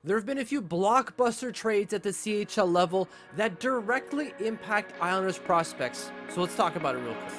There have been a few blockbuster trades at the CHL level that directly impact Islanders prospects, so let's talk about it real quick.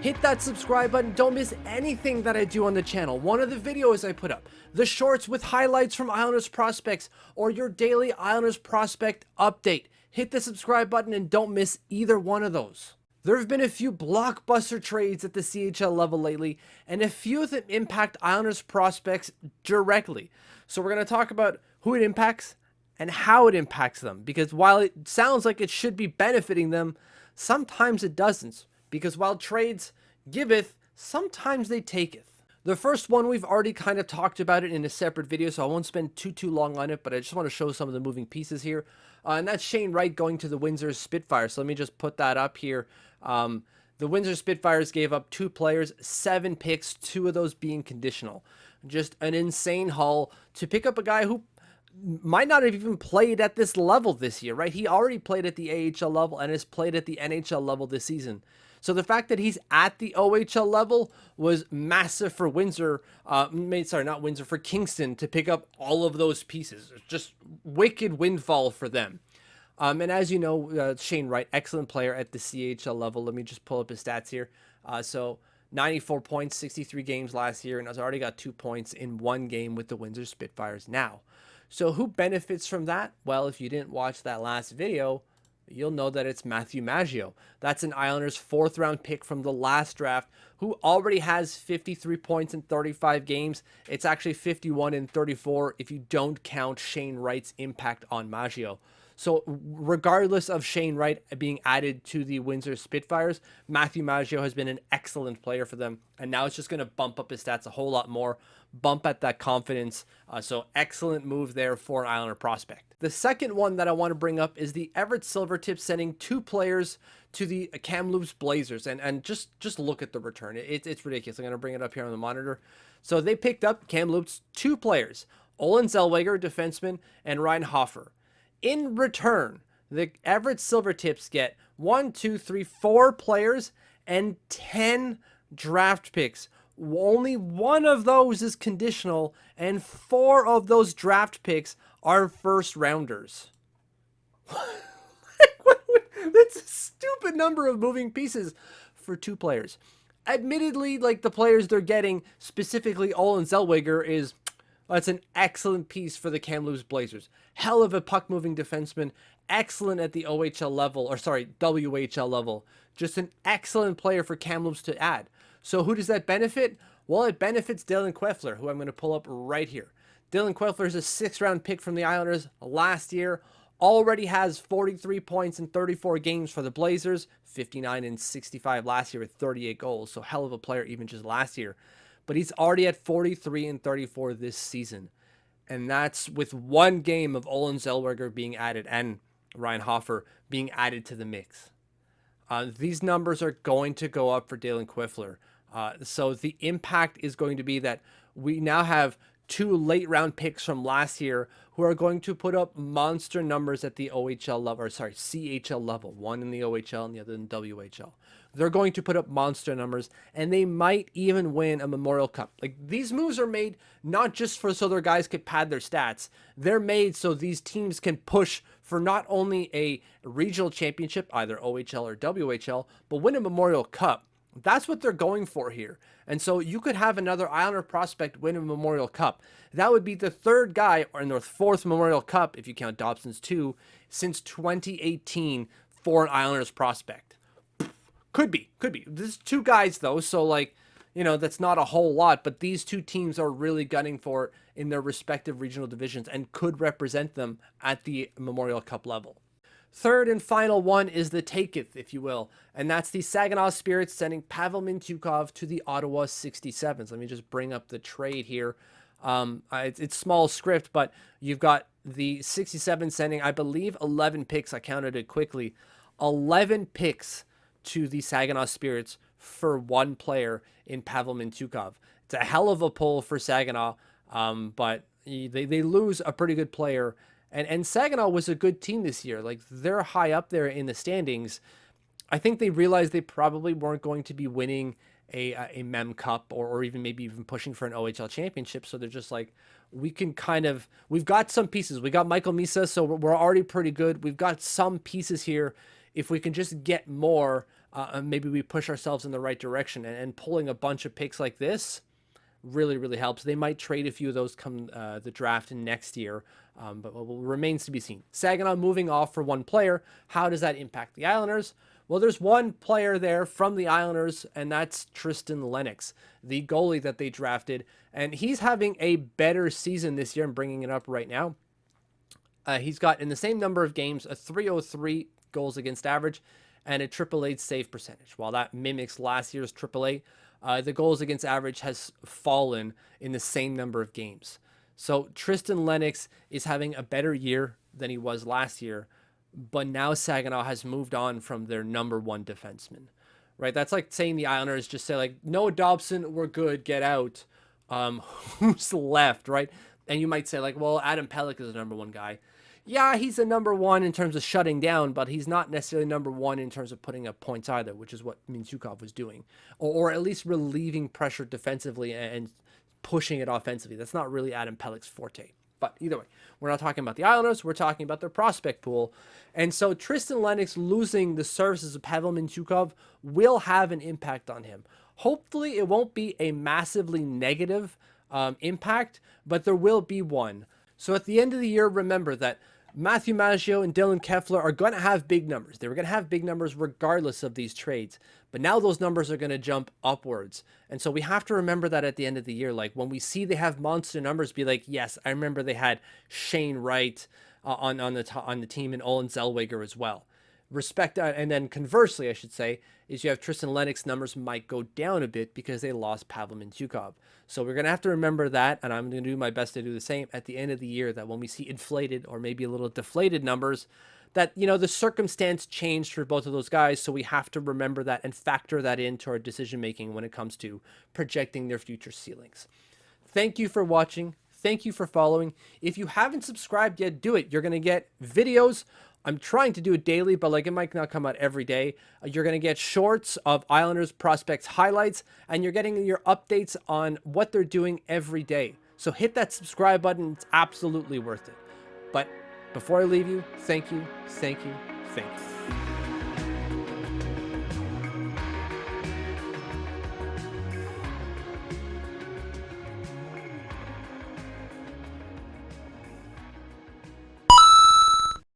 Hit that subscribe button, don't miss anything that I do on the channel. One of the videos I put up, the shorts with highlights from Islanders prospects, or your daily Islanders prospect update. Hit the subscribe button and don't miss either one of those. There have been a few blockbuster trades at the CHL level lately, and a few of them impact Islanders prospects directly. So we're going to talk about who it impacts and how it impacts them, because while it sounds like it should be benefiting them, sometimes it doesn't. Because while trades giveth, sometimes they taketh. The first one, we've already kind of talked about it in a separate video, so I won't spend too long on it, but I just want to show some of the moving pieces here. And that's Shane Wright going to the Windsor Spitfires. So let me just put that up here. The Windsor Spitfires gave up 2 players, 7 picks, 2 of those being conditional. Just an insane haul to pick up a guy who might not have even played at this level this year, right? He already played at the AHL level and has played at the NHL level this season. So the fact that he's at the OHL level was massive for Windsor, not Windsor, for Kingston to pick up all of those pieces. Just wicked windfall for them. And as you know, Shane Wright, excellent player at the CHL level. Let me just pull up his stats here. So 94 points, 63 games last year, and has already got 2 points in 1 game with the Windsor Spitfires now. So who benefits from that? Well, if you didn't watch that last video, you'll know that it's Matthew Maggio. That's an Islanders 4th round pick from the last draft who already has 53 points in 35 games. It's actually 51 in 34 if you don't count Shane Wright's impact on Maggio. So regardless of Shane Wright being added to the Windsor Spitfires, Matthew Maggio has been an excellent player for them. And now it's just going to bump up his stats a whole lot more, bump at that confidence. So excellent move there for an Islander prospect. The second one that I want to bring up is the Everett Silvertips sending 2 players to the Kamloops Blazers. And just look at the return. It's ridiculous. I'm going to bring it up here on the monitor. So they picked up Kamloops 2 players, Olin Zellweger, defenseman, and Ryan Hofer. In return, the Everett Silvertips get 4 players and 10 draft picks. Only 1 of those is conditional, and 4 of those draft picks are first rounders. That's a stupid number of moving pieces for 2 players. Admittedly, like the players they're getting, specifically Olin Zellweger, that's an excellent piece for the Kamloops Blazers. Hell of a puck-moving defenseman. Excellent at the WHL level. Just an excellent player for Kamloops to add. So who does that benefit? Well, it benefits Dylan Queffler, who I'm going to pull up right here. Dylan Queffler is a 6th round pick from the Islanders last year. Already has 43 points in 34 games for the Blazers. 59 and 65 last year with 38 goals. So hell of a player even just last year. But he's already at 43 and 34 this season. And that's with 1 game of Olin Zellweger being added and Ryan Hofer being added to the mix. These numbers are going to go up for Dylan Queffler. So the impact is going to be that we now have 2 late round picks from last year who are going to put up monster numbers at the CHL level. One in the OHL and the other in WHL. They're going to put up monster numbers, and they might even win a Memorial Cup. Like, these moves are made not just so their guys could pad their stats. They're made so these teams can push for not only a regional championship, either OHL or WHL, but win a Memorial Cup. That's what they're going for here. And so you could have another Islander prospect win a Memorial Cup. That would be the 3rd guy, or in the 4th Memorial Cup, if you count Dobson's 2, since 2018 for an Islanders prospect. Could be. There's 2 guys, though, so, that's not a whole lot, but these 2 teams are really gunning for it in their respective regional divisions and could represent them at the Memorial Cup level. Third and final one is the Taketh, if you will, and that's the Saginaw Spirits sending Pavel Mintyukov to the Ottawa 67s. Let me just bring up the trade here. It's small script, but you've got the 67 sending, I believe, 11 picks. I counted it quickly. 11 picks to the Saginaw Spirits for 1 player in Pavel Mintyukov. It's a hell of a pull for Saginaw, but they lose a pretty good player. And Saginaw was a good team this year. Like, they're high up there in the standings. I think they realized they probably weren't going to be winning a Mem Cup or even maybe even pushing for an OHL championship. So they're just like, we've got some pieces. We got Michael Misa, so we're already pretty good. We've got some pieces here. If we can just get more, maybe we push ourselves in the right direction. And pulling a bunch of picks like this really, really helps. They might trade a few of those come the draft next year, but remains to be seen. Saginaw moving off for one player. How does that impact the Islanders? Well, there's one player there from the Islanders, and that's Tristan Lennox, the goalie that they drafted. And he's having a better season this year. I'm bringing it up right now. He's got, in the same number of games, a .303 goals against average and a .888 save percentage. While that mimics last year's AAA, the goals against average has fallen in the same number of games. So Tristan Lennox is having a better year than he was last year, but now Saginaw has moved on from their number one defenseman, right? That's like saying the Islanders just say like, no, Dobson, we're good, get out. Who's left, right? And you might say like, well, Adam Pelech is the number one guy. Yeah, he's the number one in terms of shutting down, but he's not necessarily number one in terms of putting up points either, which is what Mintyukov was doing, or at least relieving pressure defensively and pushing it offensively. That's not really Adam Pelech's forte. But either way, we're not talking about the Islanders. We're talking about their prospect pool. And so Tristan Lennox losing the services of Pavel Mintyukov will have an impact on him. Hopefully it won't be a massively negative impact, but there will be one. So at the end of the year, remember that Matthew Maggio and Dylan Kefler are going to have big numbers. They were going to have big numbers regardless of these trades. But now those numbers are going to jump upwards. And so we have to remember that at the end of the year. Like when we see they have monster numbers, be like, yes, I remember they had Shane Wright on the team and Olin Zellweger as well. Respect that. And then conversely, I should say, is you have Tristan Lennox numbers might go down a bit because they lost Pavel Mintyukov. So we're going to have to remember that, and I'm going to do my best to do the same at the end of the year, that when we see inflated or maybe a little deflated numbers, that, you know, the circumstance changed for both of those guys. So we have to remember that and factor that into our decision making when it comes to projecting their future ceilings. Thank you for watching. Thank you for following. If you haven't subscribed yet, do it. You're going to get videos. I'm trying to do it daily, but like it might not come out every day. You're going to get shorts of Islanders prospects highlights, and you're getting your updates on what they're doing every day. So hit that subscribe button. It's absolutely worth it. But before I leave you, thank you, thank you, thank you.